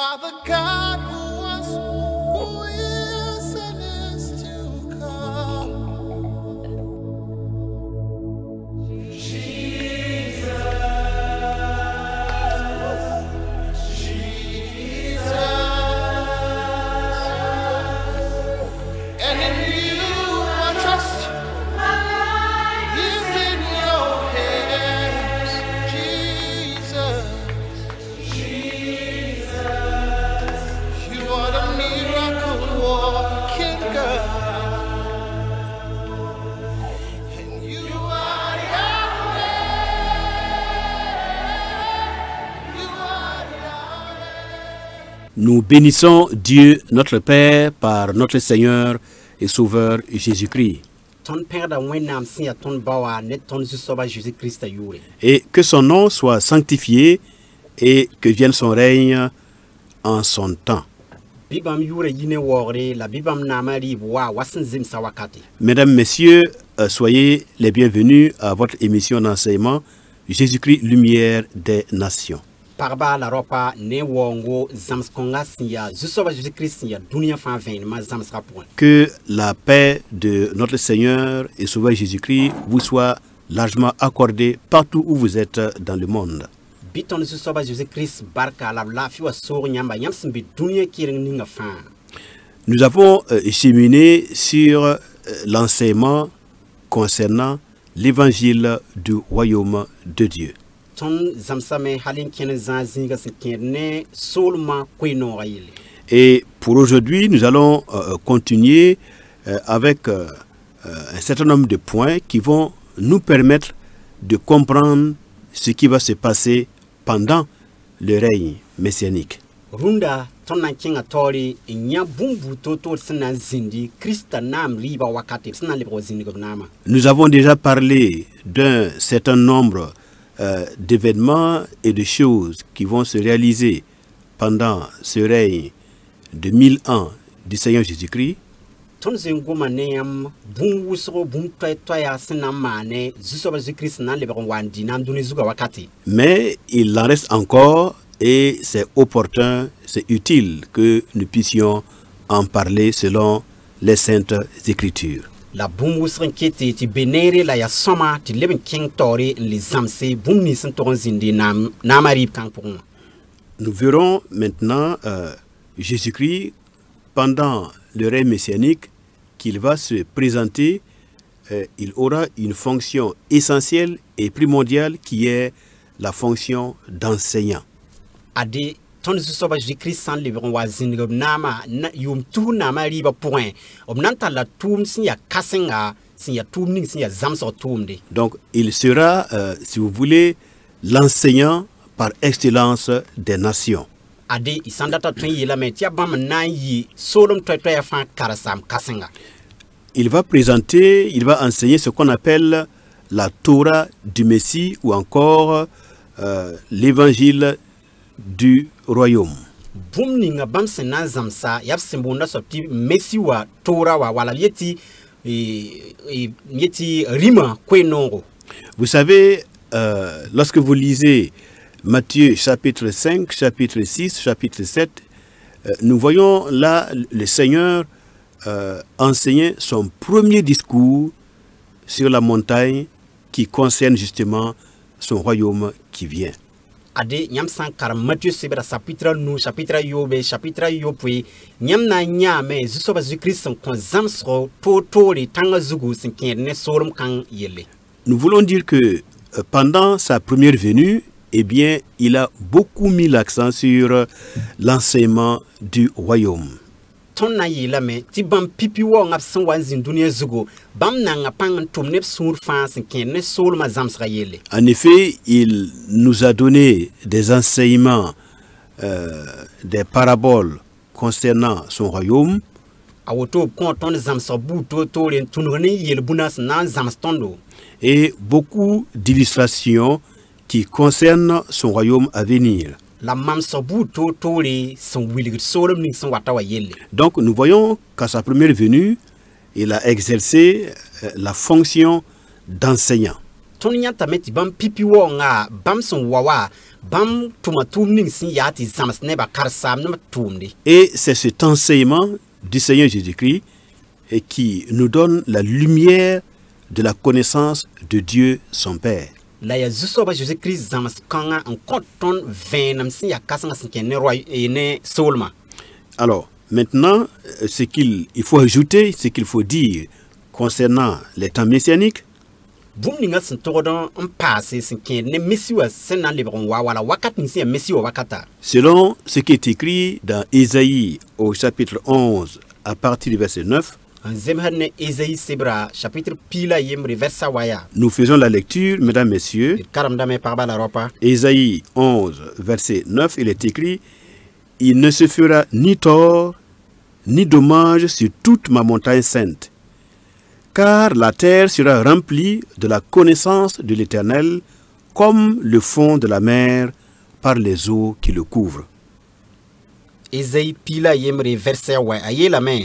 are the God who was, who is, and is to come. And in you I trust. My life is in your hands, Jesus. You are the miracle working God. And you are Yahweh. You are Yahweh. Nous bénissons Dieu, notre Père, par notre Seigneur et Sauveur Jésus-Christ. Et que son nom soit sanctifié et que vienne son règne en son temps. Mesdames, Messieurs, soyez les bienvenus à votre émission d'enseignement Jésus-Christ, lumière des nations. Que la paix de notre Seigneur et Sauveur Jésus-Christ vous soit largement accordée partout où vous êtes dans le monde. Nous avons cheminé sur l'enseignement concernant l'évangile du royaume de Dieu. Et pour aujourd'hui, nous allons continuer avec un certain nombre de points qui vont nous permettre de comprendre ce qui va se passer pendant le règne messianique. Nous avons déjà parlé d'un certain nombre d'événements et de choses qui vont se réaliser pendant ce règne de 1000 ans du Seigneur Jésus-Christ. Mais il en reste encore et c'est opportun, c'est utile que nous puissions en parler selon les Saintes Écritures. Nous verrons maintenant Jésus-Christ pendant le règne messianique qu'il va se présenter. Il aura une fonction essentielle et primordiale qui est la fonction d'enseignant. Donc il sera, si vous voulez, l'enseignant par excellence des nations. Il va présenter, il va enseigner ce qu'on appelle la Torah du Messie ou encore l'évangile du royaume. Vous savez, lorsque vous lisez Matthieu chapitre 5, chapitre 6, chapitre 7, nous voyons là le Seigneur enseigner son premier discours sur la montagne qui concerne justement son royaume qui vient. Nous voulons dire que pendant sa première venue, eh bien, il a beaucoup mis l'accent sur l'enseignement du royaume. En effet, il nous a donné des enseignements, des paraboles concernant son royaume. Et beaucoup d'illustrations qui concernent son royaume à venir. Donc nous voyons qu'à sa première venue, il a exercé la fonction d'enseignant. bam tuma tumning sin yati zamas neba karsam na tumdi. Et c'est cet enseignement du Seigneur Jésus-Christ qui nous donne la lumière de la connaissance de Dieu son Père. La ya zusoba Jésus-Christ zamas kanga en konton venam sin ya kasanga sin ken roi ene solma. Alors, maintenant, ce qu'il faut ajouter, ce qu'il faut dire concernant les temps messianiques, Bumninga sin togodon en passé sin ken ne mesiwa senan lebron wa wala wakat ni sin mesiwa wakata. selon ce qui est écrit dans Ésaïe au chapitre 11 à partir du verset 9, En zemhane Esaïe sebra chapitre pila yemre versa waya. nous faisons la lecture, mesdames, messieurs. Karam dame parba la ropa. Ésaïe 11, verset 9, il est écrit: il ne se fera ni tort, ni dommage sur toute ma montagne sainte, car la terre sera remplie de la connaissance de l'Éternel, comme le fond de la mer par les eaux qui le couvrent. Esaïe pila yemre versa waya aye la main.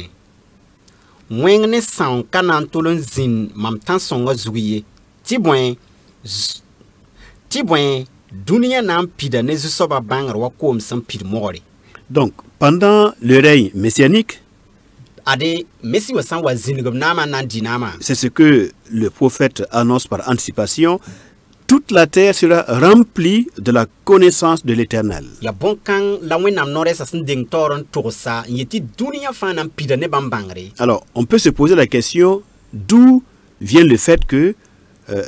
Wengne san kanan tolon zin mam tan songa zouye. Tibwen dunia nam pida ne zusoba bangar wakom san pid mori. Donc, pendant le règne messianique, Ade mesi wasan wa zinigom nama nan dinama. c'est ce que le prophète annonce par anticipation: toute la terre sera remplie de la connaissance de l'Éternel. Ya bon kan la wenam nore sa sin ding toron tosa yeti dunia fanam pida ne bambangre. Alors, on peut se poser la question, d'où vient le fait que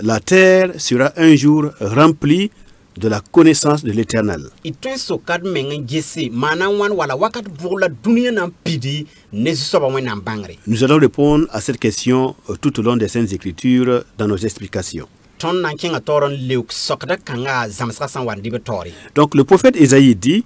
la terre sera un jour remplie de la connaissance de l'Éternel. Ituen sokad mengen gese manan wan wala wakat burla dunia nam pidi ne zusoba wenam bangre. Nous allons répondre à cette question tout au long des Saintes Écritures dans nos explications. Ton nan kenga toron leuk sokda kanga zamska san wan dibe tori. Donc, le prophète Ésaïe dit: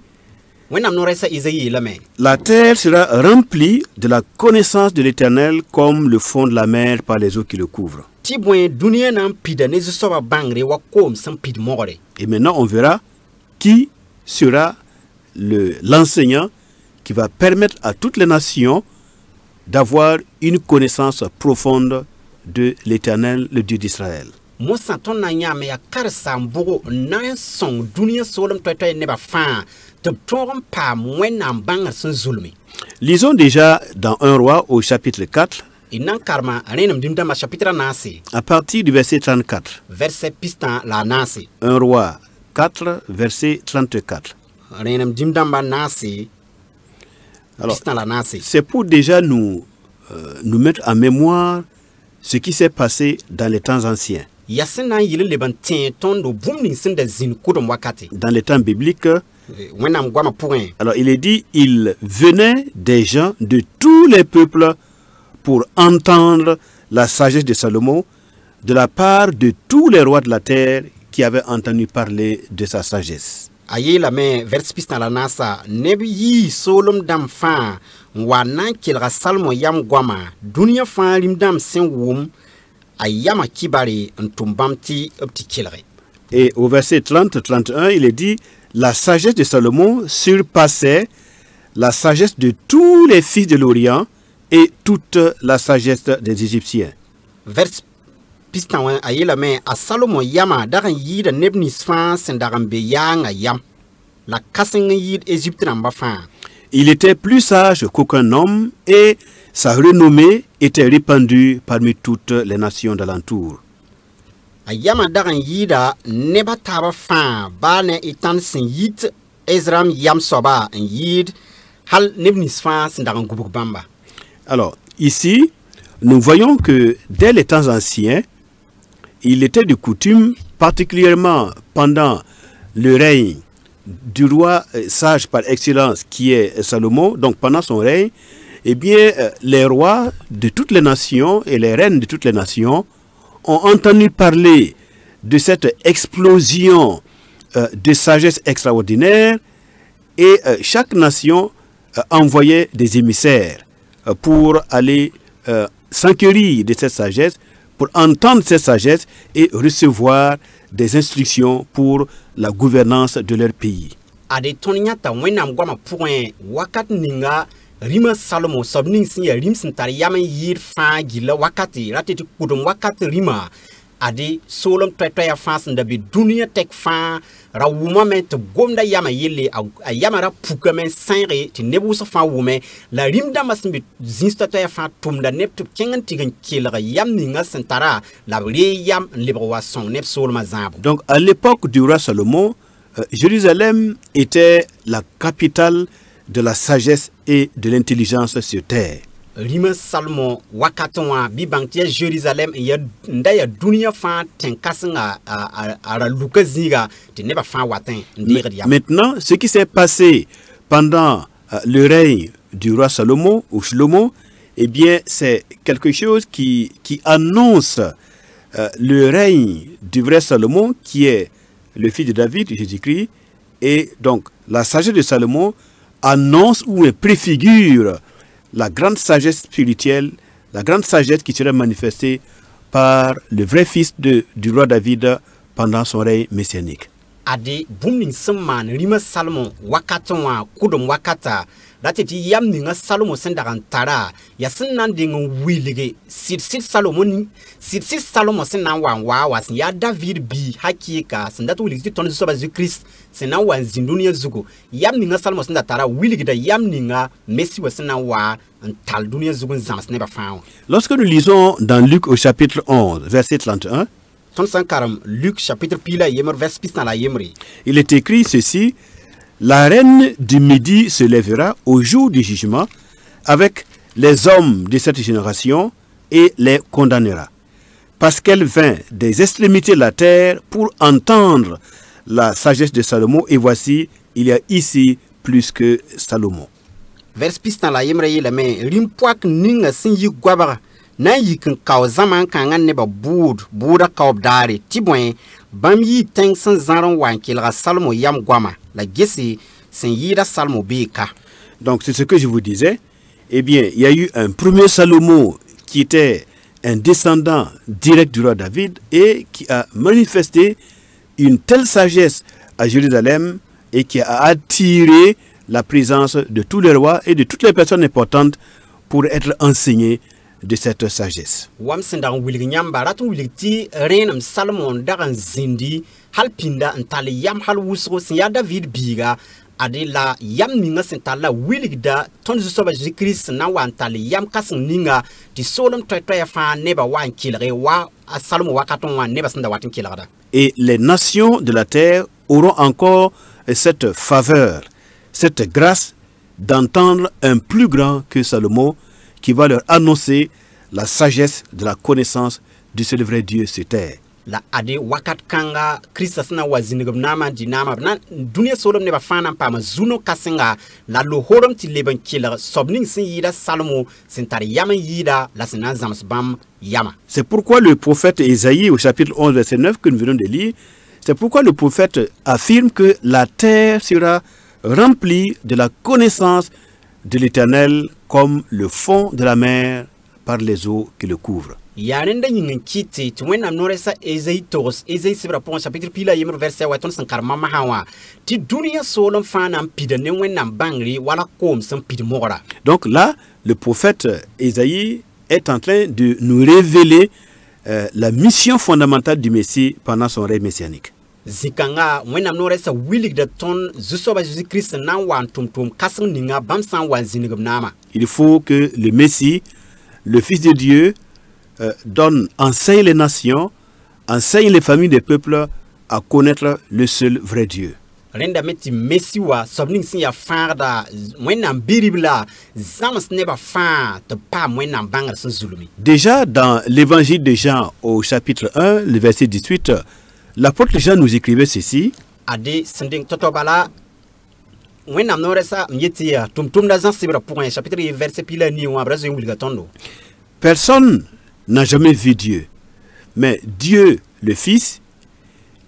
Wenam nore sa Esaïe la main. la terre sera remplie de la connaissance de l'Éternel comme le fond de la mer par les eaux qui le couvrent. Tibwen dunia nam pida ne zusoba bangre wakom san pid mori. Et maintenant, on verra qui sera l'enseignant qui va permettre à toutes les nations d'avoir une connaissance profonde de l'Éternel, le Dieu d'Israël. Mosa ton na nyame ya karsa mbogo nan son dunia solom toy ne ba fa te torom pa wenam bangar san zulmi. Lisons déjà dans 1 Roi au chapitre 4, Inan karma renam dimdama chapitre nasi à partir du verset 34. verset pistan la nasi. 1 Roi 4, verset 34. Renam dimdama nasi Alors, pistan la nasi. c'est pour déjà nous mettre en mémoire ce qui s'est passé dans les temps anciens. Yasena yile leban tin ton do bumning sin da zin kudum wakati. Dans les temps bibliques, Wenam gwama point. alors il est dit, il venait des gens de tous les peuples pour entendre la sagesse de Salomon de la part de tous les rois de la terre qui avaient entendu parler de sa sagesse. Aye la main vers pistan la nasa nebi yi solom dam fa wana kilra salmo yam gwama dunia fa lim dam sen wum ayama kibari ntumbamti opti kilre. Et au verset 30-31, il est dit, la sagesse de Salomon surpassait la sagesse de tous les fils de l'Orient et toute la sagesse des Égyptiens. Vers pistan wan aye la main a Salomo yama daran yi da nebnis fa sen daran be yang ayam la kasen yi Égypte namba fa. Il était plus sage qu'aucun homme et sa renommée était répandue parmi toutes les nations d'alentour. Ayama daran yi da neba taba fa ba ne itan sen yit Ezram yam soba en yid hal nebnis fa sen daran gubuk bamba. Alors, ici, nous voyons que dès les temps anciens, il était de coutume, particulièrement pendant le règne du roi sage par excellence qui est Salomon, donc pendant son règne, eh bien, les rois de toutes les nations et les reines de toutes les nations ont entendu parler de cette explosion de sagesse extraordinaire et chaque nation envoyait des émissaires pour aller s'enquérir de cette sagesse, pour entendre cette sagesse et recevoir des instructions pour la gouvernance de leur pays. Ade tonyata wenam gwama point wakat ninga rima Salomo sobning sin ya rim sin tar yamen yir fa gila wakati rateti kudum wakat rima adi solom toya fans ndabi dunia tek fa ra wuma men te gomda yama yele a yama ra puka men sanre ti nebusa fa wume la rimda masmbi zinsta toya fa tumda nep tu kengan tigan kilra yam ninga sentara la re yam libre wa son nep solma zambo. Donc à l'époque du roi Salomon, Jérusalem était la capitale de la sagesse et de l'intelligence sur terre. Rima Salomon wakatonwa bibangtia Jérusalem ya ndaya dunia fa tenkasanga ara lukaziga te neba fa watin ndirdia. Maintenant, ce qui s'est passé pendant le règne du roi Salomon ou Shlomo, eh bien, c'est quelque chose qui annonce le règne du vrai Salomon, qui est le fils de David, Jésus-Christ, et donc la sagesse de Salomon annonce ou préfigure la grande sagesse spirituelle, la grande sagesse qui serait manifestée par le vrai fils du roi David pendant son règne messianique. Adi bumning seman rima Salomon wakatonwa kudum wakata dateti yam ninga Salomon sendarantara ya senan dingo wilige sit Salomon senan wa wasin ya David bi hakika sendatu wilige ton soba zu Christ senan wa zindunia zugo yam ninga Salomon sendatara wilige da yam ninga Messi wa senan wa tal dunia zugo zams neba fa. Lorsque nous lisons dans Luc au chapitre 11 verset 31, Luc chapitre pila yemer vers pisna la yemri. Il est écrit ceci: la reine du Midi se lèvera au jour du jugement avec les hommes de cette génération et les condamnera, parce qu'elle vint des extrémités de la terre pour entendre la sagesse de Salomon, et voici, il y a ici plus que Salomon. Vers pisna la yemri la men rimpoak ninga sinyi gwabara. Na yikin kaw zaman kan an neba buda kaw dare tibwen bam yi teng san zaron wankilra Salmo yam gwama la gesi sen yida Salmo beka. Donc c'est ce que je vous disais. Eh bien, il y a eu un premier Salomon qui était un descendant direct du roi David et qui a manifesté une telle sagesse à Jérusalem et qui a attiré la présence de tous les rois et de toutes les personnes importantes pour être enseignées de cette sagesse. Wam sendang wilig nyamba ratu wilig ti renam Salomon dagan zindi halpinda ntali yam hal wusro sin ya David biga adila yam ninga sentala wilig da ton soba Christ na wa ntali yam kasin ninga ti solom toya fa neba wa kilre wa Salomon wakaton wa neba senda watin kilada. Et les nations de la terre auront encore cette faveur, cette grâce d'entendre un plus grand que Salomon, qui va leur annoncer la sagesse de la connaissance du seul vrai Dieu sur terre. La ade wakat kanga Christ na wazinigum nama dinama na dunia solom neba fana pa mazuno kasenga la lohorom ti leben killer sobning sin yida Salomo sentari yama yida la sena zams bam yama. C'est pourquoi le prophète Ésaïe au chapitre 11 verset 9 que nous venons de lire, c'est pourquoi le prophète affirme que la terre sera remplie de la connaissance de l'Éternel comme le fond de la mer par les eaux qui le couvrent. Yarenda yingen kiti tuwena noresa Ésaïe tos Ésaïe sibra pon chapitre pila yemer verset wa ton sankar mama hawa ti dunia solom fana pide ne wenam bangri wala kom sam pide mora. Donc là, le prophète Ésaïe est en train de nous révéler la mission fondamentale du Messie pendant son règne messianique. Zikanga wenam noresa wilig de ton zusoba Jésus Christ na wan tum kasang ninga bamsan wan zinigum nama. Il faut que le Messie, le Fils de Dieu, enseigne les nations, enseigne les familles des peuples à connaître le seul vrai Dieu. Renda meti Messie wa sobning sin ya farda wenam biribla zams neba fa te pa wenam bangar san zulumi. Déjà dans l'évangile de Jean au chapitre 1, le verset 18, l'apôtre Jean nous écrivait ceci: Ade sending totobala wenam noresa myeti ya tum da zan sibra pour un chapitre verset pila ni wa brazo wilga tondo. Personne n'a jamais vu Dieu, mais Dieu, le Fils,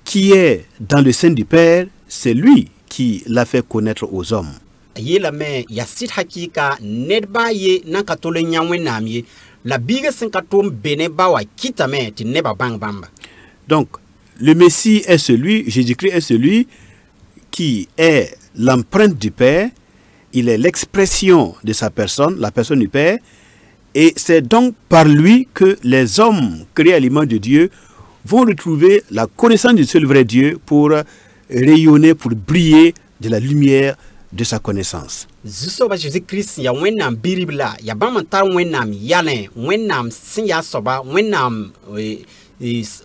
qui est dans le sein du Père, c'est lui qui l'a fait connaître aux hommes. Yela me yasit hakika nedba ye nankatole nyamwe namye la biga senkatom beneba wa kitame ti neba bang bamba. Donc le Messie est celui, Jésus-Christ est celui qui est l'empreinte du Père, il est l'expression de sa personne, la personne du Père, et c'est donc par lui que les hommes créés à l'image de Dieu vont retrouver la connaissance du seul vrai Dieu pour rayonner, pour briller de la lumière de sa connaissance. Zusoba Jésus-Christ ya wenam biribla ya bamantar wenam yalen wenam sin ya soba wenam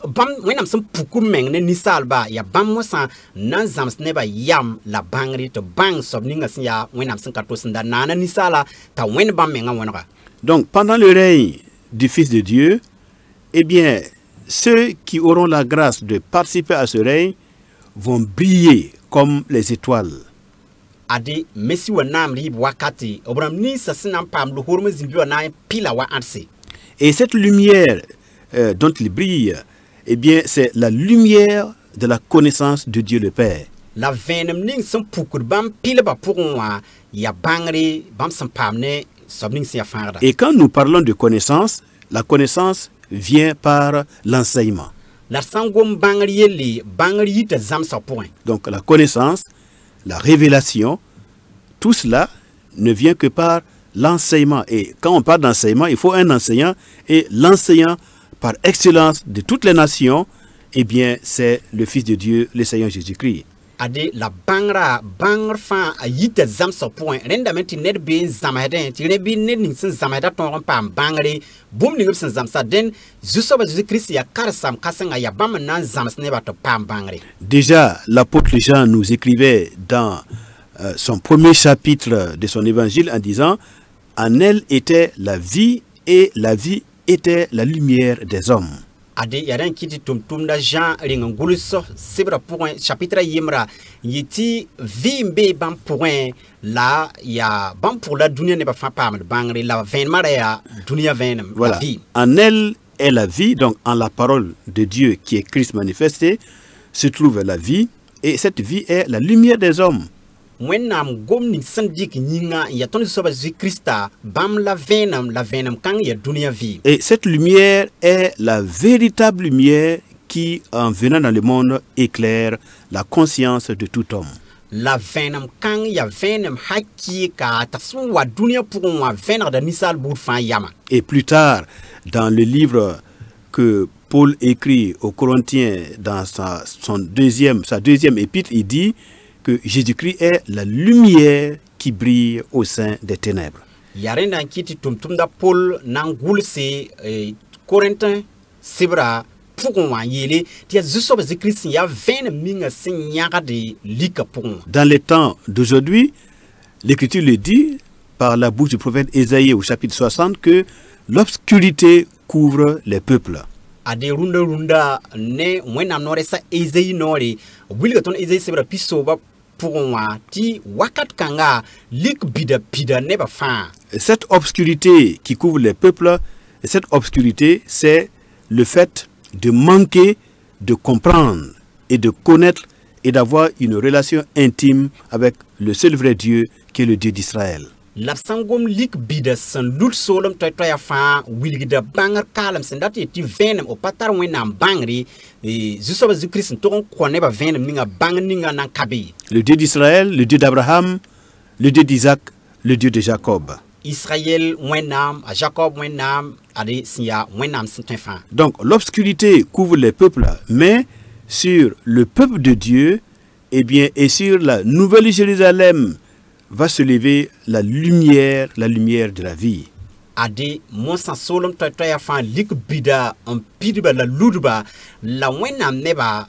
bam wenam sun puku meng ne nisalba ya bam mosa nan zams neba yam la bangri to bang sob ninga sin ya wenam sun kato sinda nana nisala ta wen bam menga wonga. Donc pendant le règne du Fils de Dieu, eh bien ceux qui auront la grâce de participer à ce règne vont briller comme les étoiles. Ade Messi wa nam ri wakati obram ni sasinam pam lu horme zimbi wa na pila wa anse. Et cette lumière dont il brille, eh bien c'est la lumière de la connaissance de Dieu le Père. La venem ning sun pukur bam pila ba pourwa ya bangri bam sam pamne sobning sia farda. Et quand nous parlons de connaissance, la connaissance vient par l'enseignement. La sangom bangri yeli bangri te zam sa point. Donc la connaissance, la révélation, tout cela ne vient que par l'enseignement. Et quand on parle d'enseignement, il faut un enseignant. Et l'enseignant par excellence de toutes les nations, eh bien, c'est le Fils de Dieu, le Seigneur Jésus-Christ. Ade la bangra fa ayite zam sa point. Rendamenti net be zamaden, ti rebi net ning sin zamada ton pam bangre, boom ning sin zam sa den, Zusoba Jésus-Christ ya karsam kasanga ya bam nan zam sneba to pam bangre. Déjà, l'apôtre Jean nous écrivait dans son premier chapitre de son évangile en disant « En elle était la vie et la vie était la lumière des hommes. » Ade yaran kiti tum da Jean ringanguluso sibra point chapitre yimra yiti vimbe bam point la ya bam pour la dunia ne ba fa pam bangre la venement ya dunia venem Voilà. la vie. En elle est la vie, donc en la parole de Dieu qui est Christ manifesté, se trouve la vie, et cette vie est la lumière des hommes. Wenam gomni sandik nyinga ya ton soba Christa bam la venem kang ya dunia vie. Et cette lumière est la véritable lumière qui, en venant dans le monde, éclaire la conscience de tout homme. La venem kang ya venem haki ka tasun wa dunia pour wa vener da nisal bout fan yama. Et plus tard, dans le livre que Paul écrit aux Corinthiens, dans sa deuxième épître, il dit que Jésus-Christ est la lumière qui brille au sein des ténèbres. Yarenda kiti tum da Paul nangul se Corinthien sibra pour yele tia Zusoba Christ ya venem minga sinyaka de lika pour. Dans les temps d'aujourd'hui, l'Écriture le dit par la bouche du prophète Ésaïe au chapitre 60 que l'obscurité couvre les peuples. Ade runda ne wenam nore sa Ésaïe nore wilga ton Ésaïe sibra pisoba pour ti wakat kanga lik pida ne ba fa. Cette obscurité qui couvre les peuples, cette obscurité, c'est le fait de manquer de comprendre et de connaître et d'avoir une relation intime avec le seul vrai Dieu qui est le Dieu d'Israël. La sangom lik bida san lut solom toya fa wilgida banger kalam sendati ti venem o patar wenam bangri Zusoba Christ to konne ba venem ninga bang ninga nan kabi. Le Dieu d'Israël, le Dieu d'Abraham, le Dieu d'Isaac, le Dieu de Jacob. Israël wenam a Jacob wenam ade siya wenam sintefa. Donc l'obscurité couvre les peuples, mais sur le peuple de Dieu, eh bien, et sur la nouvelle Jérusalem va se lever la lumière de la vie. Ade monsa solom toya fa lik bida en pidba la ludba la wenam neba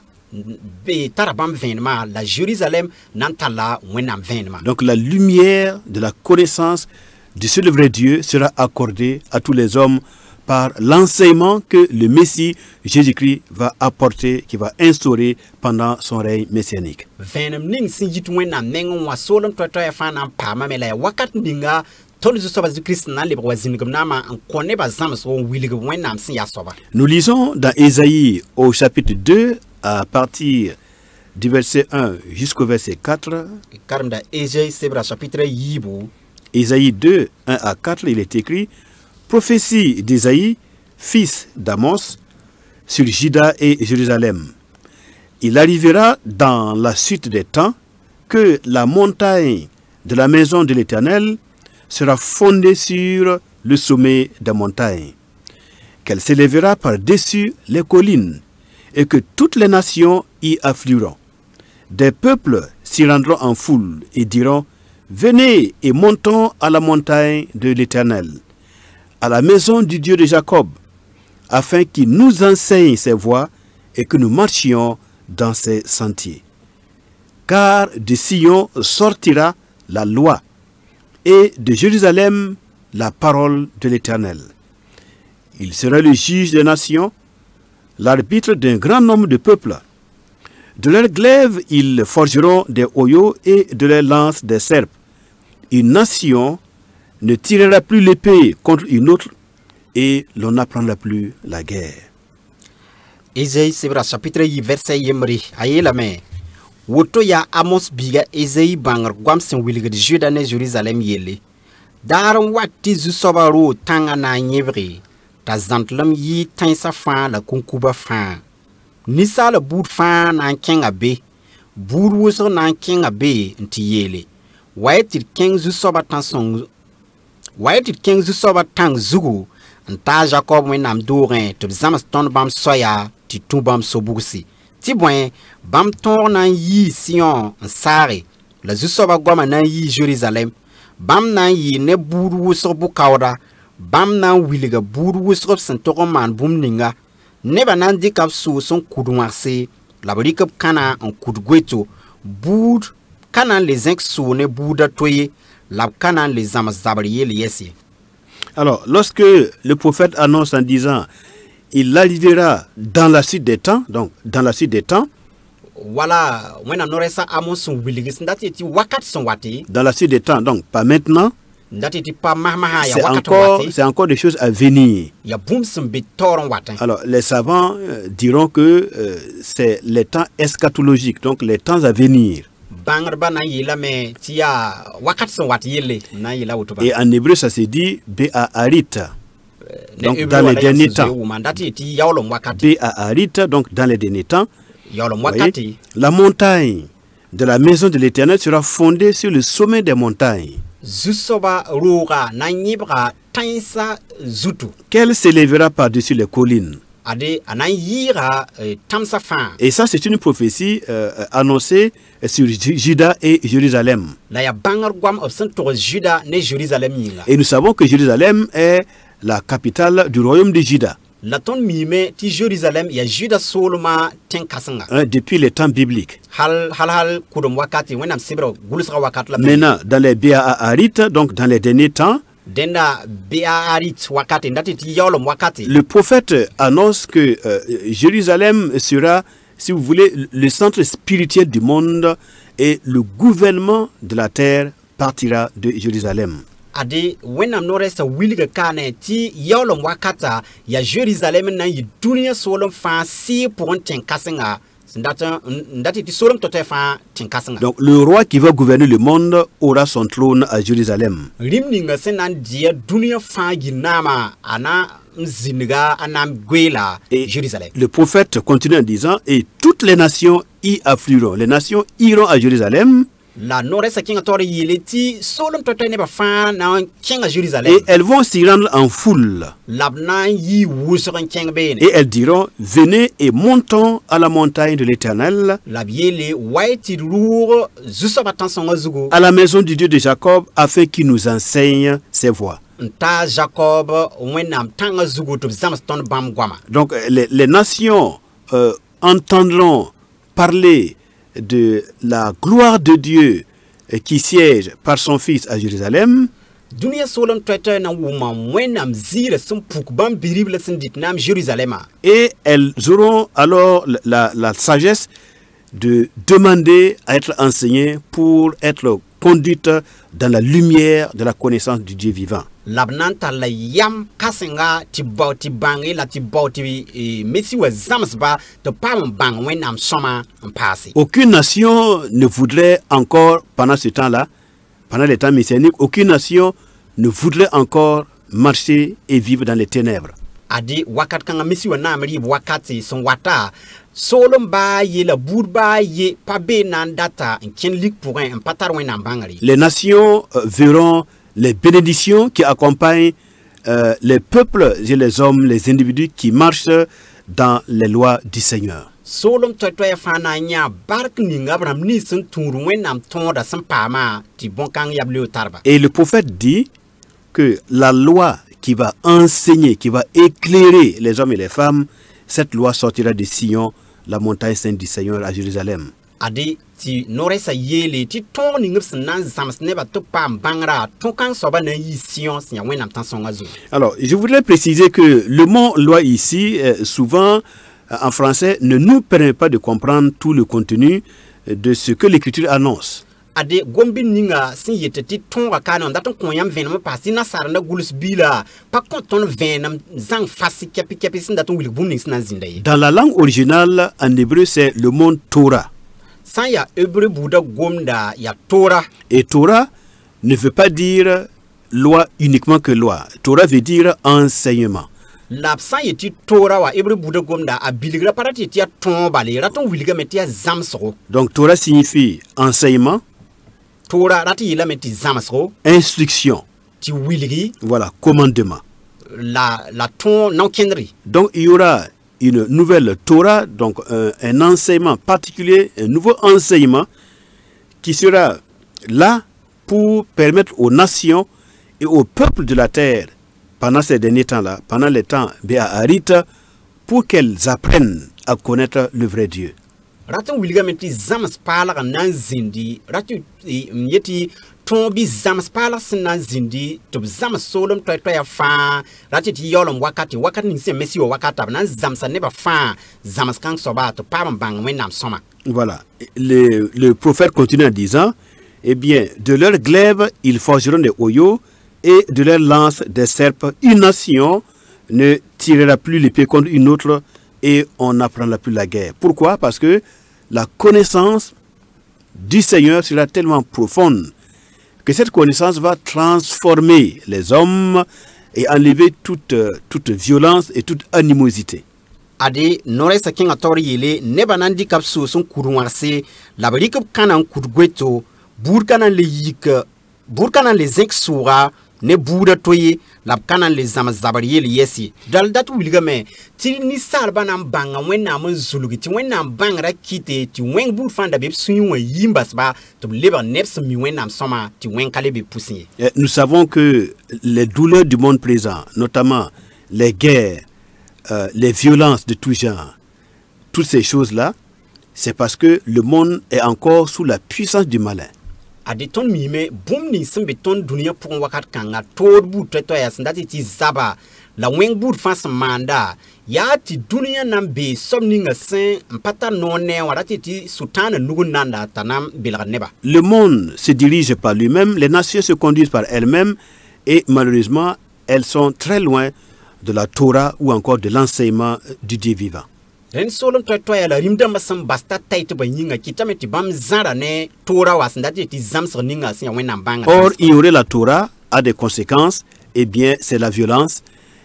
be tarabam venema la Jérusalem nantala wenam venema. Donc la lumière de la connaissance du seul vrai Dieu sera accordée à tous les hommes par l'enseignement que le Messie Jésus-Christ va apporter, qui va instaurer pendant son règne messianique. Venem ning sinjit wenam nengon wa solom toya fa nan pama mela wakat ninga ton Zusoba Christ nan libre wazingum nama en connaît ba zam so willig wenam sin ya soba. Nous lisons dans Ésaïe au chapitre 2 à partir du verset 1 jusqu'au verset 4. Karamda Ésaïe sebra chapitre yibu. Ésaïe 2, 1 à 4, il est écrit « Prophétie d'Ésaïe, fils d'Amos, sur Juda et Jérusalem. Il arrivera dans la suite des temps que la montagne de la maison de l'Éternel sera fondée sur le sommet des montagnes, qu'elle s'élèvera par-dessus les collines et que toutes les nations y afflueront. Des peuples s'y rendront en foule et diront, venez et montons à la montagne de l'Éternel, à la maison du Dieu de Jacob, afin qu'il nous enseigne ses voies et que nous marchions dans ses sentiers. Car de Sion sortira la loi, et de Jérusalem la parole de l'Éternel. Il sera le juge des nations, l'arbitre d'un grand nombre de peuples. De leurs glaives, ils forgeront des hoyaux et de leurs lances des serpes. Une nation ne tirera plus l'épée contre une autre et l'on n'apprendra plus la guerre. Ésaïe sebra chapitre yi verset yemri ayelame. Woto ya Amos biga Ésaïe bangar gwam sen wilga de Juda ne Jérusalem yele. Daran wati zu sobaro tanga na nyevri. Ta zantlam yi tan sa fan la kunkuba fan. Nisa la boud fan na kenga be. Boud wuso na kenga be nti yele. Waitit keng zu soba tan song. Waitit keng zu soba tang zugu. Nta Jacob men nam doren te zamas ton bam soya ti tu bam sobusi. Ti bwen bam ton nan yi Sion nsare. La zu soba goma nan yi Jérusalem. Bam nan yi ne boud wuso bu kawda. Bam nan wiliga boud wuso sentoron man bum ninga. Neba nan dikap sou son kudu marse. La bodikap kana en kudu gweto. Boud kanan les zinc sou ne bouda toye. La kanan les amas zabriye liesi. Alors, lorsque le prophète annonce en disant il arrivera dans la suite des temps, donc dans la suite des temps, voilà, dans la suite des temps, donc pas maintenant, c'est encore des choses à venir. Alors, les savants diront que c'est les temps eschatologiques, donc les temps à venir. Et en hébreu, ça se dit Bé'aharit. Donc dans les derniers temps. Bé'aharit, donc dans les derniers temps. Voyez, la montagne de la maison de l'Éternel sera fondée sur le sommet des montagnes. Qu'elle s'élèvera par-dessus les collines. Et ça, c'est une prophétie annoncée sur Juda et Jérusalem. Et nous savons que Jérusalem est la capitale du royaume de Juda. Depuis les temps bibliques. Maintenant, dans les Bé'aharit, donc dans les derniers temps, le prophète annonce que Jérusalem sera, si vous voulez, le centre spirituel du monde et le gouvernement de la terre partira de Jérusalem. Donc le roi qui va gouverner le monde aura son trône à Jérusalem. Et le prophète continue en disant, et toutes les nations y afflueront. Les nations iront à Jérusalem. Et elles vont s'y rendre en foule. Et elles diront, venez et montons à la montagne de l'Éternel, à la maison du Dieu de Jacob, afin qu'il nous enseigne ses voies. Donc les nations entendront parler de la gloire de Dieu qui siège par son Fils à Jérusalem. Et elles auront alors la sagesse de demander à être enseignées pour être conduites dans la lumière de la connaissance du Dieu vivant. Aucune nation ne voudrait encore, pendant ce temps-là, pendant les temps messianiques, aucune nation ne voudrait encore marcher et vivre dans les ténèbres. Les nations verront les bénédictions qui accompagnent les peuples et les hommes, les individus qui marchent dans les lois du Seigneur. Solom toy fana nya bark ninga bram ni sun turu wenam tonda san pama ti bonkang yable tarba. Et le prophète dit que la loi qui va enseigner, qui va éclairer les hommes et les femmes, cette loi sortira de Sion, la montagne sainte du Seigneur à Jérusalem. Adi ti noresa yele ti ton ningep nan zams neba to pam bangra ton kan soba na yi Sion sia wenam tan songa zo. Alors, je voudrais préciser que le mot loi ici, souvent en français, ne nous permet pas de comprendre tout le contenu de ce que l'Écriture annonce. Ade gombi ninga sin yete ti ton wakana ndaton koyam venam pasi na saranda gulus bila pa konton venam zang fasi kepi sin daton wil bum ning sin zindaye. Dans la langue originale, en hébreu, c'est le mot Torah. Sans ya hébreu bouda gomda ya Torah. Et Torah ne veut pas dire loi uniquement que loi. Torah veut dire enseignement. L'absent yeti Torah wa hébreu bouda gomda a biligra parati tia tomba le raton wilga metia zamsro. Donc Torah signifie enseignement, Torah rati yila meti zamsro, instruction, ti wilgi, voilà, commandement. la ton non kendri. Donc il y aura une nouvelle Torah, donc un enseignement particulier, un nouveau enseignement qui sera là pour permettre aux nations et aux peuples de la terre, pendant ces derniers temps-là, pendant les temps béaarites, pour qu'elles apprennent à connaître le vrai Dieu. Raton wilga meti zams pala nan zindi, ratu yeti tombi zams pala nan zindi, to zams solom toya fa, rati ti yolom wakati ning se mesi o wakata nan zams neba fa, zams kang soba to pam bang wenam soma. Voilà. Le prophète continue en disant, eh bien, de leur glaive, ils forgeront des oyaux, et de leur lance des serpes. Une nation ne tirera plus l'épée contre une autre, et on n'apprendra plus la guerre. Pourquoi? Parce que la connaissance du Seigneur sera tellement profonde que cette connaissance va transformer les hommes et enlever toute violence et toute animosité. Ade noresa kinga tori yele neba nandi kapsu son kurunwarse labarik kanan kurgweto burkanan le yik burkanan le zinc soura ne buda toye lab kanan le zamazabariye yesi dal datu wilgame ti ni sarba nan banga wenna mun zulugi ti wenna bangra kite ti wen bur fanda be suyu yimbas ba to leba neps mi wenna soma ti wen kale be poussin. Nous savons que les douleurs du monde présent, notamment les guerres, les violences de tout genre, toutes ces choses-là, c'est parce que le monde est encore sous la puissance du malin. Ade ton mime boum ni sembe ton dunia pour wakat kanga tod bu to ya sandati ti zaba la weng bu fas manda ya ti dunia nambe somninga sen mpata nonne warati ti sultana nugunanda tanam bilga neba. Le monde se dirige par lui-même, les nations se conduisent par elles-mêmes et malheureusement, elles sont très loin de la Torah ou encore de l'enseignement du Dieu vivant. Ren solon to ya la rimda masam basta taite ba nyinga kitameti bam zara ne Torah wasandati ti zamsr ninga sin wenam banga. Or, ignorer la Torah a des conséquences, eh bien, c'est la violence,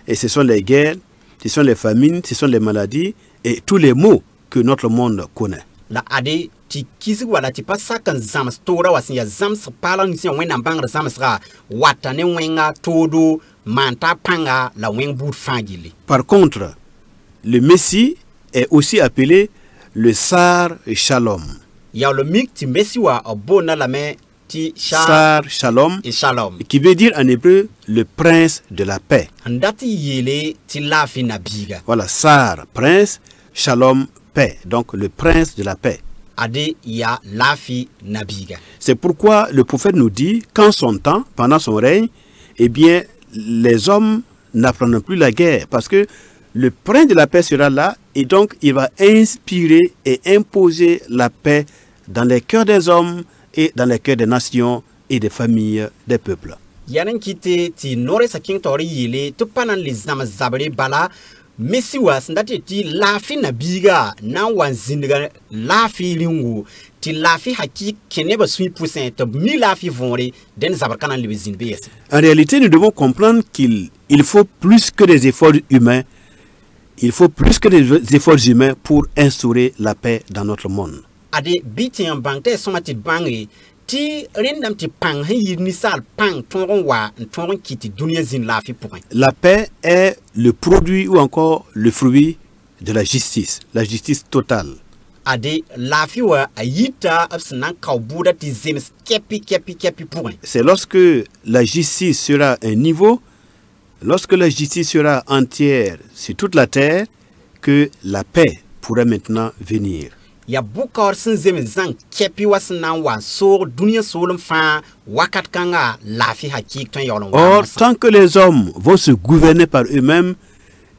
et ce sont les guerres, ce sont les famines, ce sont les maladies, et tous les maux que notre monde connaît. La ade ti kisi wala ti pasa kan zams Torah wasin ya zams pala ni sin wenam banga zamsra watane wenga todo manta panga la weng bout fangili. Par contre, le Messie est aussi appelé le Sar Shalom. Ya le mik ti Messie wa abona la me ti Sar Shalom, et Shalom. qui veut dire en hébreu le prince de la paix. Ndati yele ti lafi na biga. Voilà, Sar, prince, Shalom, paix. Donc le prince de la paix. Ade ya lafi na biga. C'est pourquoi le prophète nous dit qu'en son temps, pendant son règne, eh bien, les hommes n'apprendront plus la guerre parce que le prince de la paix sera là et donc il va inspirer et imposer la paix dans les cœurs des hommes et dans les cœurs des nations et des familles des peuples. Yanan kite ti nore saking tori yele to panan les zamazabare bala Messi was ndati ti lafi na biga na wanzinga lafi lingu ti lafi haki keneba sui poussin to mi lafi vonre den zabarkanan le zinbe. En réalité, nous devons comprendre qu'il faut plus que des efforts humains. Il faut plus que des efforts humains pour instaurer la paix dans notre monde. Ade biti en bangte somati bangi ti rendam ti pang hi ni sal pang toron wa toron kiti dunia zin lafi point. La paix est le produit ou encore le fruit de la justice totale. Ade lafi wa ayita absnan kaubuda ti zemes kepi point. C'est lorsque la justice sera à un niveau, lorsque la justice sera entière sur toute la terre, que la paix pourra maintenant venir. Ya bukar sin zemes zang kepi wasnan wa so dunia solum fa wakat kanga lafi hakik ton yolon. Or, tant que les hommes vont se gouverner par eux-mêmes,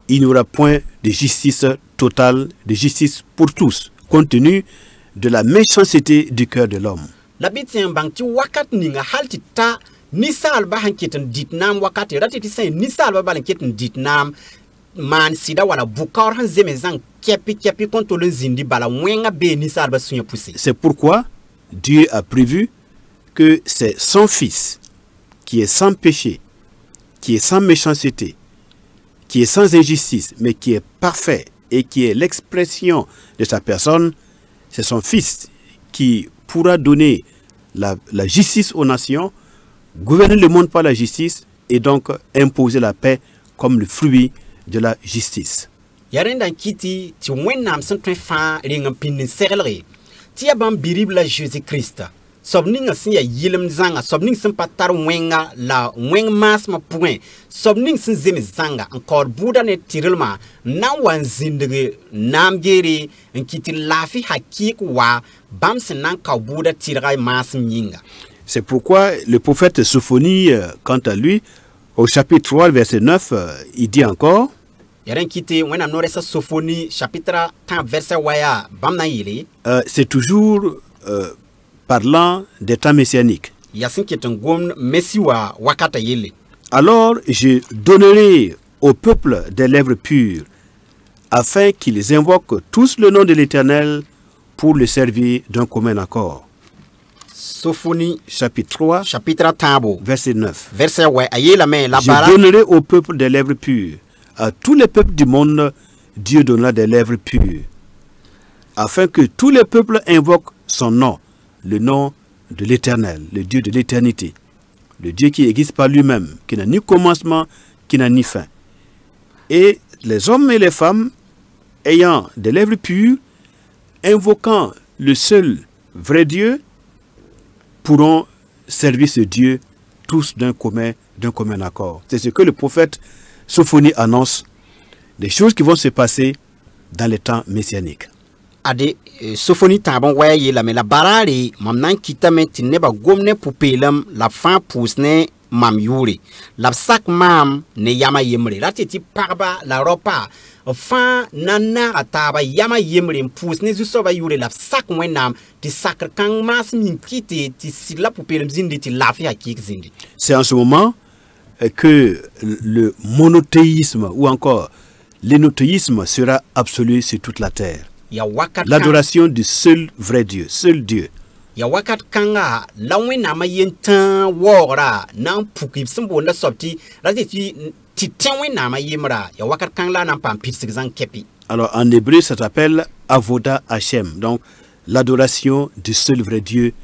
il n'y aura point de justice totale, de justice pour tous, compte tenu de la méchanceté du cœur de l'homme. La bitien bang ti wakat ninga halti ta nisal ba hanketen ditnam wakati ratiti sen nisal ba balanketen ditnam man sida wala bukar han zeme zang kepi kontolon zindi bala wenga be nisal ba sunya pousser. C'est pourquoi Dieu a prévu que c'est son Fils qui est sans péché, qui est sans méchanceté, qui est sans injustice, mais qui est parfait et qui est l'expression de sa personne. C'est son Fils qui pourra donner la justice aux nations, gouverner le monde par la justice et donc imposer la paix comme le fruit de la justice. Yarendan kiti ti wennam san twen fa ringam pinin serlre ti abam birib la Jésus-Christ sobning sin ya yilm zanga sobning sin patar wenga la weng mas ma point sobning sin zeme zanga encore buda ne tirilma nan wan zindege nam gere en kiti lafi hakik wa bam sin nan ka buda tirgai mas nyinga. C'est pourquoi le prophète Sophonie, quant à lui, au chapitre 3, verset 9, il dit encore, chapitre 10 verset waya bam na yile c'est toujours parlant des temps messianiques. Alors je donnerai au peuple des lèvres pures, afin qu'ils invoquent tous le nom de l'Éternel pour le servir d'un commun accord. Sophonie chapitre 3, chapitre 10 verset 9. Je donnerai au peuple des lèvres pures. À tous les peuples du monde, Dieu donnera des lèvres pures, afin que tous les peuples invoquent son nom, le nom de l'Éternel, le Dieu de l'éternité, le Dieu qui existe par lui-même, qui n'a ni commencement, qui n'a ni fin. Et les hommes et les femmes, ayant des lèvres pures, invoquant le seul vrai Dieu, pourront servir ce Dieu tous d'un commun accord. C'est ce que le prophète Sophonie annonce, des choses qui vont se passer dans les temps messianiques. Ade Sophonie tabon waye la me la barari mamnan kita metine ba gomne pupelam la fan pousne mam yuri la sak mam ne yama yemre la teti parba la ropa fan nana ataba yama yemre pousne zuso ba yuri la sak wenam ti sakr kang mas min kiti ti sila pupelam zindi ti lafi hakik zindi. C'est en ce moment que le monothéisme ou encore l'énothéisme sera absolu sur toute la terre. L'adoration du seul vrai Dieu, seul Dieu. Ya wakat kanga lawen na mayentan wora nan pukip simbo na sorti razeti titenwen na mayemra ya wakat kanga nan pampit sigzan kepi. Alors en hébreu ça s'appelle Avoda Hashem, donc l'adoration du seul vrai Dieu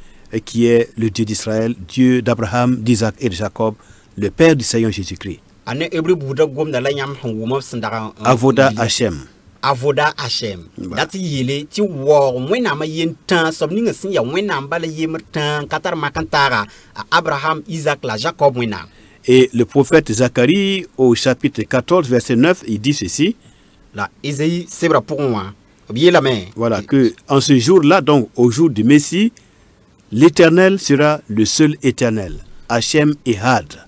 qui est le Dieu d'Israël, Dieu d'Abraham, d'Isaac et de Jacob, le Père du Seigneur Jésus-Christ. Avoda Hashem. Avoda Hashem. Dati yele ti wor mwena ma yentan sobninga sin ya mwena mbala yemertan katar makantara Abraham, Isaac, la Jacob mwena. Et le prophète Zacharie au chapitre 14 verset 9, il dit ceci. La Isaïe sebra pour moi. Bien la main. Voilà que en ce jour-là, donc au jour du Messie, l'Éternel sera le seul Éternel, Hashem Ehad.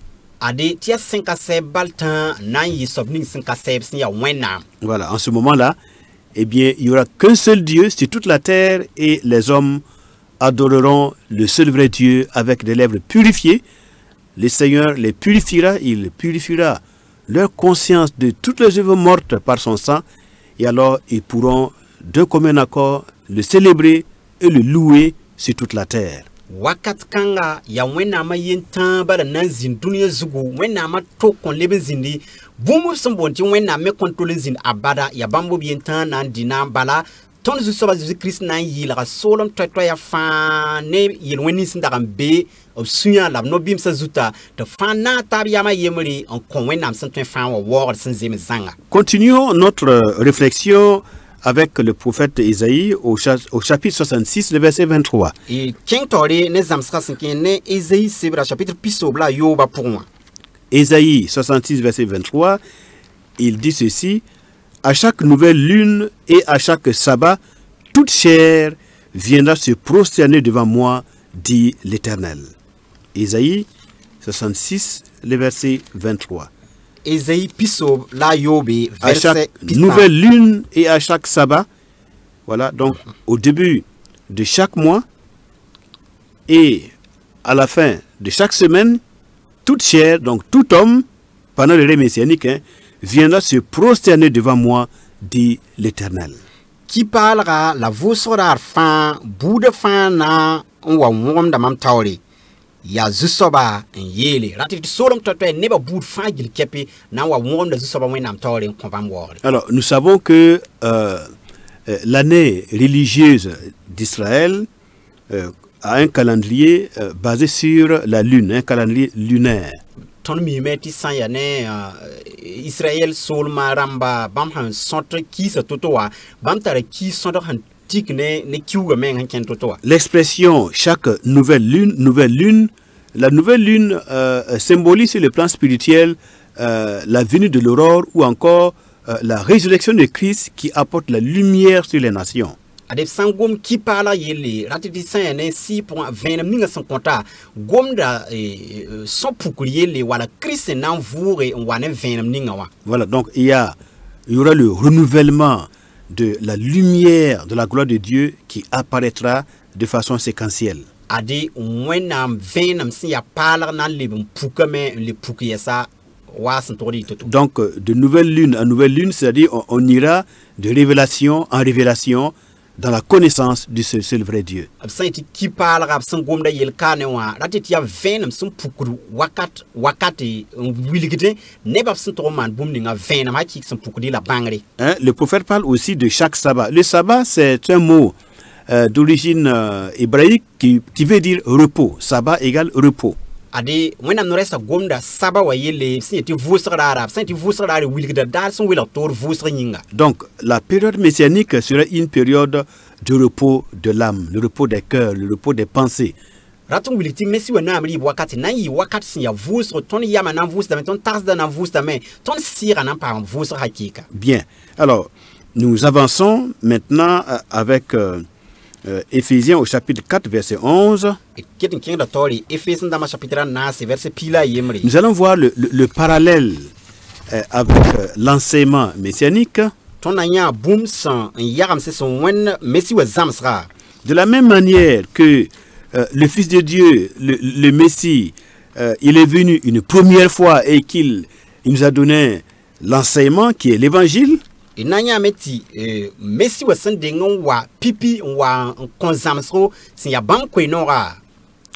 Voilà, en ce moment-là, eh bien, il n'y aura qu'un seul Dieu sur toute la terre et les hommes adoreront le seul vrai Dieu avec des lèvres purifiées. Le Seigneur les purifiera, il purifiera leur conscience de toutes les œuvres mortes par son sang et alors ils pourront d'un commun accord le célébrer et le louer sur toute la terre. Wakat kanga ya wena ma yentan bala nan zin dunia zugu wena ma to kon leben zindi bumu sambonti wena me kontrole zin abada ya bambo yentan nan dina bala ton zu soba zu Christ nan yila solom toy ya fa ne yel weni sin daram be suya la no bim sa zuta de fan na tab yama yemri en kon wenam san twen fan wa wor san zeme zanga. Continuons notre réflexion avec le prophète Isaïe au chapitre 66, le verset 23. Et king tori ne zamsra san ken ne Isaïe sibra chapitre piso bla yoba pour moi. Isaïe 66, verset 23, il dit ceci: à chaque nouvelle lune et à chaque sabbat, toute chair viendra se prosterner devant moi, dit l'Éternel. Isaïe 66, le verset 23. Isaïe piso la yobe À chaque verset nouvelle lune et à chaque sabbat, voilà, donc au début de chaque mois et à la fin de chaque semaine, toute chair, donc tout homme, pendant le règne messianique, viendra se prosterner devant moi, dit l'Éternel. qui parlera la vusra fan bude fan na wa wom da mam tawri ya zusoba en yele ratit solom totwe neba bud fan gil kepi na wa wom da zusoba wenam tawri ko bam wor. Alors, nous savons que l'année religieuse d'Israël a un calendrier basé sur la lune, un calendrier lunaire. Ton mi meti san ya ne Israël sol maramba bam han sontre ki sa totowa bam tara ki sontre han tik ne kiuga men han ken totowa. L'expression chaque nouvelle lune, la nouvelle lune symbolise sur le plan spirituel la venue de l'aurore ou encore la résurrection de Christ qui apporte la lumière sur les nations. Adep sangom ki pala yele ratiti san ne si pour 20 ninga san konta gomda son pukuri le wala Christ nan voure wane 20 ninga wa. Voilà, donc il y aura le renouvellement de la lumière de la gloire de Dieu qui apparaîtra de façon séquentielle. Ade wenam 20 si ya pala nan le pukame le pukiyesa. Donc de nouvelle lune en nouvelle lune, c'est-à-dire on ira de révélation en révélation dans la connaissance du seul vrai Dieu. Le prophète parle aussi de chaque sabbat. Le sabbat, c'est un mot d'origine hébraïque qui veut dire repos. Sabbat égale repos. Ade wenam no resta gomda saba wa yele sinti vusra arab sinti vusra ari wilgda dar son wila tor vusra nyinga. Donc la période messianique sera une période de repos de l'âme, le repos des cœurs, le repos des pensées. Raton wiliti messi wana amri wakati na yi wakati sin ya vusra ton yama na vusra ton tasda na vusra mais ton sira na pa vusra hakika. Bien. Alors nous avançons maintenant avec Éphésiens au chapitre 4, verset 11. Nous allons voir le parallèle avec l'enseignement messianique. De la même manière que le Fils de Dieu, le Messie, il est venu une première fois et qu'il nous a donné l'enseignement qui est l'évangile. Inanya meti Messi wa sendengon wa pipi wa konzamsro sin ya bam kwenora.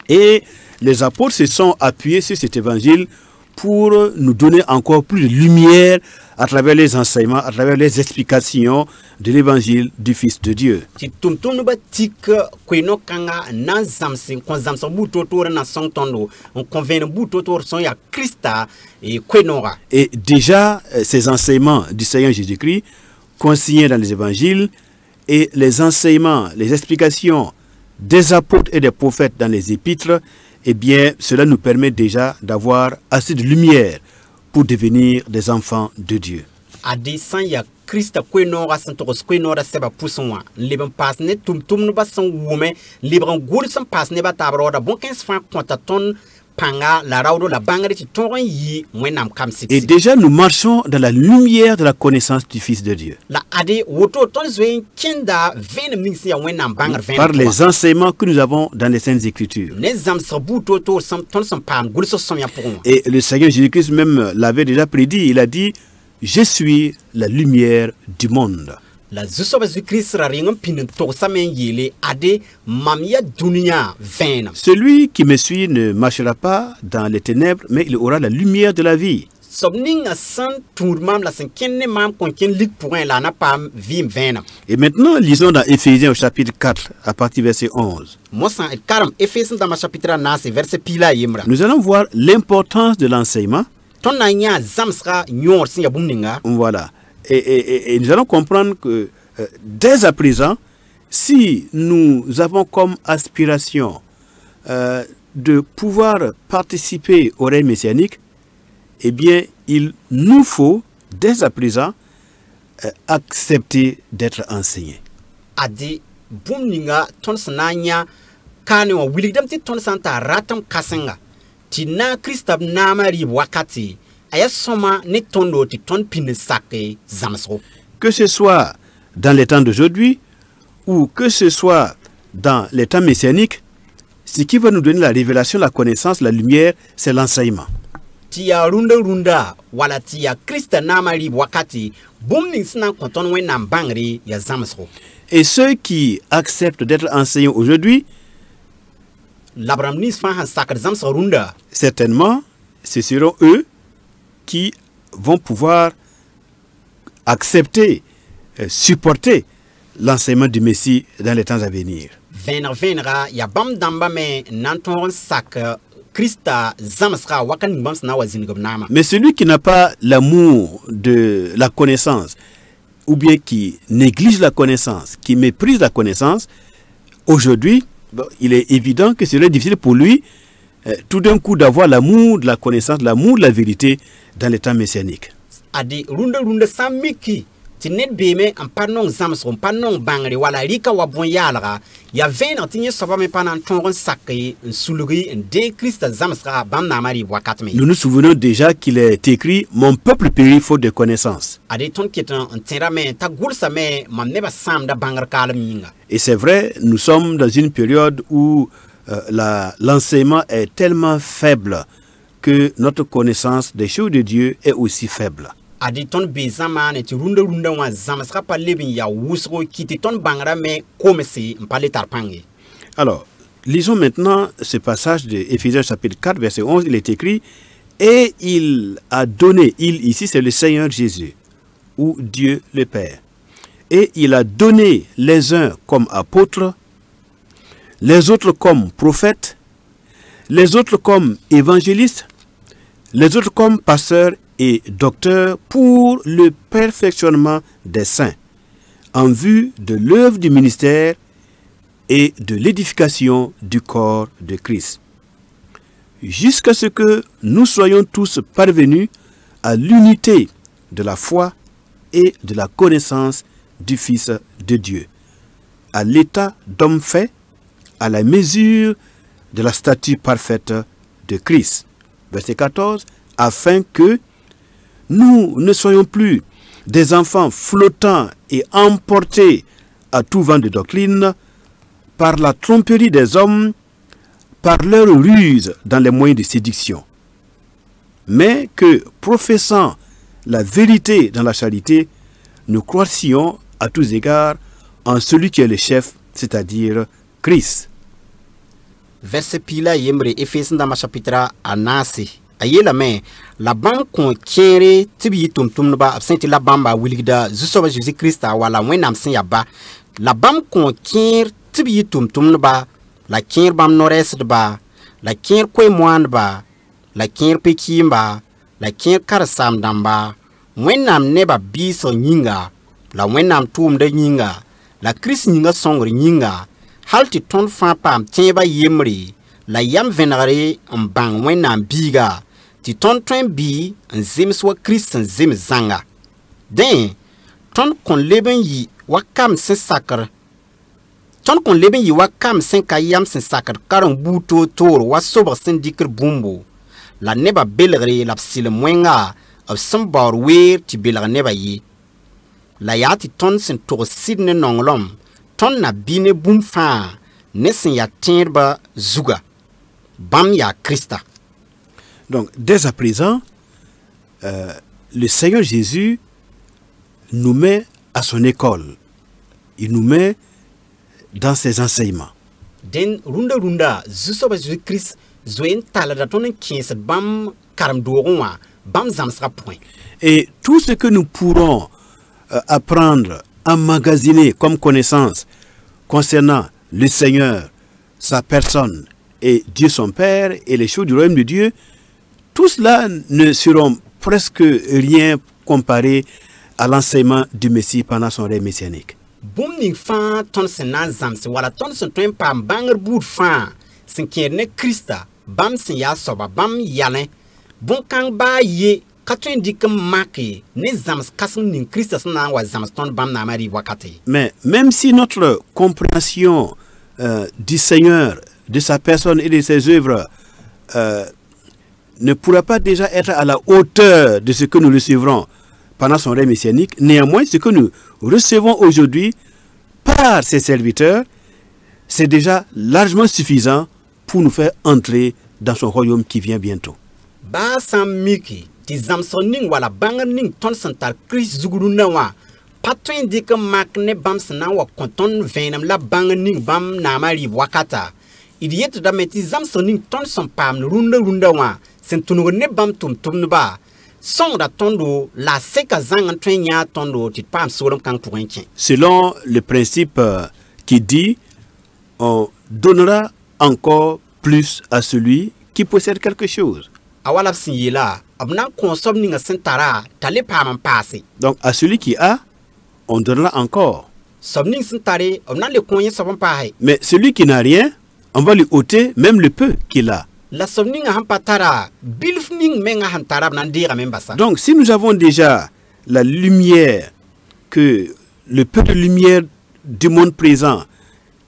Et les apôtres se sont appuyés sur cet évangile pour nous donner encore plus de lumière à travers les enseignements, à travers les explications de l'évangile du Fils de Dieu. Et déjà, ces enseignements du Seigneur Jésus-Christ, consignés dans les évangiles, et les enseignements, les explications des apôtres et des prophètes dans les épîtres, eh bien, cela nous permet déjà d'avoir assez de lumière pour devenir des enfants de Dieu. Christa kwenora santoros kwenora seba pusonwa liban pasne tum no basan wume liban gol san pasne ba tabroda bon 15 francs ton panga la raudo la bangare ti ton yi wenam kam sit. Et déjà nous marchons dans la lumière de la connaissance du Fils de Dieu. La ade woto ton zwen kenda venem ningsi ya wenam bangar ven par les enseignements que nous avons dans les Saintes Écritures. Et le Seigneur Jésus-Christ même l'avait déjà prédit, il a dit: je suis la lumière du monde. Celui qui me suit ne marchera pas dans les ténèbres, mais il aura la lumière de la vie. Sobning a san tourmam la senkenne mam konken lik point la na pam vim venam. Et maintenant, lisons dans Éphésiens au chapitre 4, à partir du verset 11. Mosan et karam Ephésiens dans ma chapitre na se verset pila yemra. Nous allons voir l'importance de l'enseignement. Ton na nya zamsra nyor sin ya bumninga. Voilà. Et nous allons comprendre que dès à présent, si nous avons comme aspiration de pouvoir participer au règne messianique, eh bien, il nous faut, dès à présent, accepter d'être enseigné. Adi bumninga ton sananya kane wa wiligdam ti ton santa ratam kasenga. Ti na Christab na mari wakati aya soma ne tondo ti ton pine sake zamsro. Que ce soit dans les temps d'aujourd'hui ou que ce soit dans les temps messianiques, ce qui va nous donner la révélation, la connaissance, la lumière, c'est l'enseignement. Tia runda wala tia Christa na mari wakati bumning sna konton wen nam bangri ya zamsro. Et ceux qui acceptent d'être enseignés aujourd'hui, certainement, ce seront eux qui vont pouvoir accepter, supporter l'enseignement du Messie dans les temps à venir. Mais celui qui n'a pas l'amour de la connaissance, ou bien qui néglige la connaissance, qui méprise la connaissance, aujourd'hui, il est évident que ce serait difficile pour lui, tout d'un coup, d'avoir l'amour de la connaissance, l'amour de la vérité dans les temps messianiques. Tinet beme en panon zamson panon bangre wala rika wa bon yalra ya ven antinye soba me panan tonron sakay un souluri un de Christ zamsra bam na mari wakatme. Nous nous souvenons déjà qu'il est écrit mon peuple périt faute de connaissance. Ade ton ketan un terame ta gulsa me mamneba sam da bangar kalam yinga. Et c'est vrai, nous sommes dans une période où l'enseignement est tellement faible que notre connaissance des choses de Dieu est aussi faible. Aditon bezama ne ti runda wa zamsra pa lebin ya wusro kiti ton bangra me komesi mpale tarpangi. Alors, lisons maintenant ce passage de Éphésiens chapitre 4 verset 11, il est écrit et il a donné, il ici c'est le Seigneur Jésus ou Dieu le Père. Et il a donné les uns comme apôtres, les autres comme prophètes, les autres comme évangélistes, les autres comme pasteurs et docteurs pour le perfectionnement des saints, en vue de l'œuvre du ministère et de l'édification du corps de Christ, jusqu'à ce que nous soyons tous parvenus à l'unité de la foi et de la connaissance du Fils de Dieu, à l'état d'homme fait, à la mesure de la stature parfaite de Christ. Verset 14, afin que nous ne soyons plus des enfants flottants et emportés à tout vent de doctrine par la tromperie des hommes, par leur ruse dans les moyens de séduction, mais que, professant la vérité dans la charité, nous croissions à tous égards en celui qui est le chef, c'est-à-dire Christ. Verset pila yembre Ephésiens dans ma chapitre anasi. Ayela me la bam kon kere tibi tum ba absenti la bamba wiligda zusoba Jésus Christ wala wenam sin yaba la bam kon kere tibi tum ba la kere bam nores ba la kere kwe moan ba la kere pekimba la kere karsam damba wenam neba biso nyinga la wenam tum de nyinga la Christ nyinga songri nyinga halti ton fa pam teba yemri la yam venare mbang wenam biga ti ton tren bi en zim swa Christ en zim zanga. Den, ton kon leben yi wakam sen sakar. Ton kon leben yi wakam sen kayam sen sakar karon buto toro wa sober sen dikir bumbo. La neba belgre la psile mwenga of sen bar weer ti belgre neba yi. La yati ton sen toro sidne nonglom. Ton na bine boom fa nesen ya tenba zuga. Bam ya Christa. Donc, dès à présent, le Seigneur Jésus nous met à son école. Il nous met dans ses enseignements. Den runda zusoba Jésus Christ zoen talada tonen kies bam karam doronwa bam zamsra point. Et tout ce que nous pourrons apprendre, emmagasiner comme connaissance concernant le Seigneur, sa personne et Dieu son Père et les choses du royaume de Dieu, tout cela ne seront presque rien comparé à l'enseignement du Messie pendant son règne messianique. Boum ning fan ton senan zamse wala ton sen twen pam banger bout fan sen kerne Christa bam sen ya soba bam yalen bon kang ba ye katwen dik maki ne zams kasen ning Christa senan wa zams ton bam na mari wakati. Mais même si notre compréhension du Seigneur, de sa personne et de ses œuvres ne pourra pas déjà être à la hauteur de ce que nous recevrons pendant son règne messianique, néanmoins, ce que nous recevons aujourd'hui par ses serviteurs, c'est déjà largement suffisant pour nous faire entrer dans son royaume qui vient bientôt. Ba sam miki ti zamson ning wala banger ning ton santal Chris zuguru na wa patwen dik mak ne bam senan wa konton venam la banger ning bam na mari wakata. Idiot da meti zamson ning ton son pam runda wa sen tunugo ne bam tum ba. Selon le principe qui dit on donnera encore plus à celui qui possède quelque chose. Donc à celui qui a, on donnera encore. Mais celui qui n'a rien, on va lui ôter même le peu qu'il a. Donc si nous avons déjà la lumière, que le peu de lumière du monde présent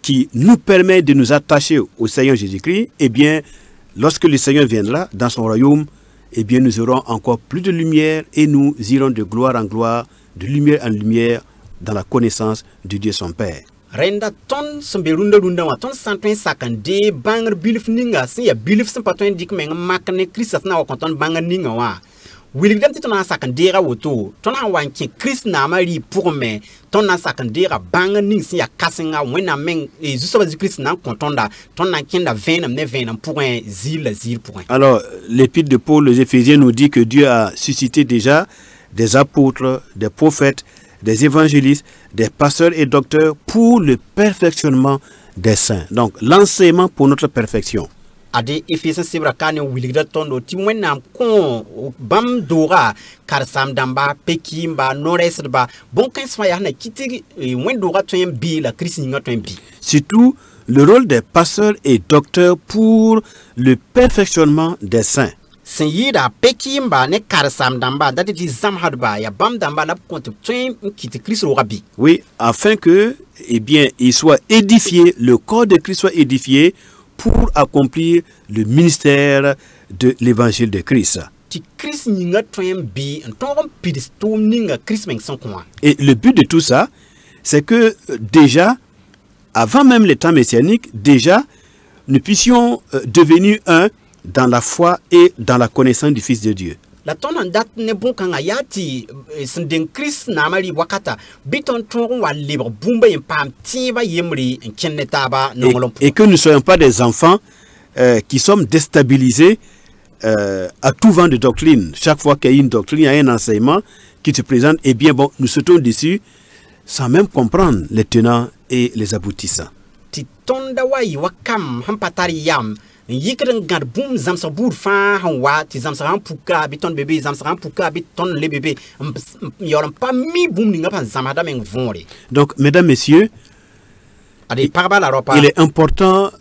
qui nous permet de nous attacher au Seigneur Jésus-Christ, eh bien lorsque le Seigneur viendra dans son royaume, eh bien nous aurons encore plus de lumière et nous irons de gloire en gloire, de lumière en lumière dans la connaissance de Dieu son Père. Renda ton somberunda runda wa ton santwen sakande banger bilif ninga sin ya bilif sin patwen dik men makne Christ na wa konton banger ninga wa wiligdam ti ton sakande ra woto ton ha wanki Christ na mari pour me ton na sakande ra banger ning sin ya kasinga wena men juste ba Christ na kontonda ton na kenda venam ne venam pour un zil pour un. Alors l'épître de Paul aux Éphésiens nous dit que Dieu a suscité déjà des apôtres, des prophètes, des évangélistes, des pasteurs et docteurs pour le perfectionnement des saints. Donc, l'enseignement pour notre perfection. Ade Ephésiens sibra kane wiligda tondo ti wenam kon bam dora karsam damba pekimba noresba bon kan sfa na kiti wen dora toyen bi la Christ ninga toyen bi. Surtout le rôle des pasteurs et docteurs pour le perfectionnement des saints. Senyida pekimba ne karsam damba dati ti zamhadba ya bam damba la kontu toyen kiti Christ rabi. Oui, afin que eh bien il soit édifié, le corps de Christ soit édifié pour accomplir le ministère de l'évangile de Christ. Et le but de tout ça, c'est que déjà, avant même les temps messianiques, déjà, nous puissions devenir un dans la foi et dans la connaissance du Fils de Dieu. La ton date ne bon kan ayati senden Christ na mali wakata biton ton wa libre bumba pam tiba yemri kenetaba nongolom. Et que nous ne soyons pas des enfants qui sommes déstabilisés à tout vent de doctrine. Chaque fois qu'il y a une doctrine, il y a un enseignement qui se présente, et bien bon, nous sautons dessus sans même comprendre les tenants et les aboutissants. Ti tonda wa wakam hampatari yam yikren gad boum zamsa bour fa hanwa ti zamsa han puka biton bébé zamsa han puka biton les bébés yoram pas mi boum ninga pan zamada men vonre. Donc mesdames, messieurs, il est important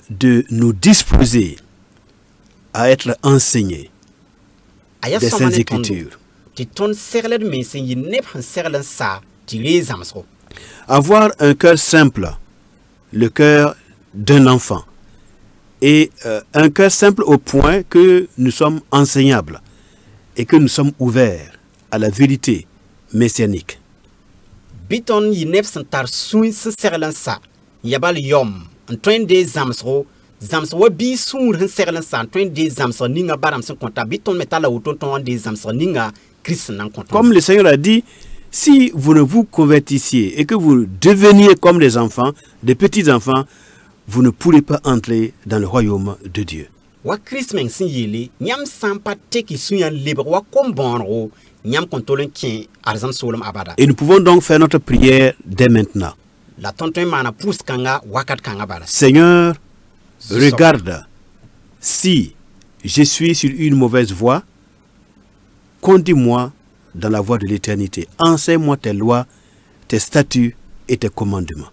de nous disposer à être enseignés des Saintes Écritures. Avoir un cœur simple, le cœur d'un enfant, et un cœur simple au point que nous sommes enseignables et que nous sommes ouverts à la vérité messianique. Biton yinep santar suin serlansa yabal yom en des zamsro zamsro bi sour serlansa en des zamsro ninga baram sen konta biton metala auton des zamsro ninga Christ nan konta. Comme le Seigneur a dit, si vous ne vous convertissiez et que vous deveniez comme des enfants, des petits enfants, vous ne pourrez pas entrer dans le royaume de Dieu. wa Christ meng sin yele nyam sampa teki suyan libre wa kombonro nyam kontolon kien arzam solom abada. Et nous pouvons donc faire notre prière dès maintenant. La tonton mana pous kanga wakat kanga bada. Seigneur, regarde si je suis sur une mauvaise voie, conduis-moi dans la voie de l'éternité. Enseigne-moi tes lois, tes statuts et tes commandements.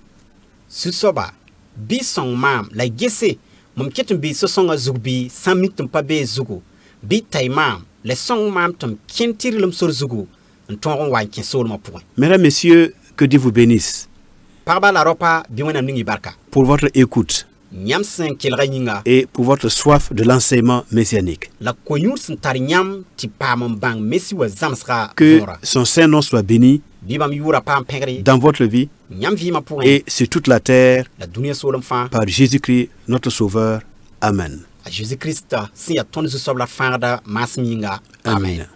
Susoba bi song mam la gese mom ketum bi so songa zugbi samitum pa be zugu bi tay mam le song mam tum kentirlum sur zugu ntongon wa ken solma point. Mesdames, Messieurs, que Dieu vous bénisse Parba la ropa bi wona ningi barka pour votre écoute nyam sen kelra nyinga et pour votre soif de l'enseignement messianique. la koyur sen tar nyam ti pamam bang messi wa zamsra Que vora son Saint-Nom soit béni bi bam yura pam pengri dans votre vie nyam vi ma point et sur toute la terre la dunia solom fa par Jésus-Christ, notre Sauveur. Amen. a Jésus Christ si ya ton zu sobla farda mas minga amen. Amen.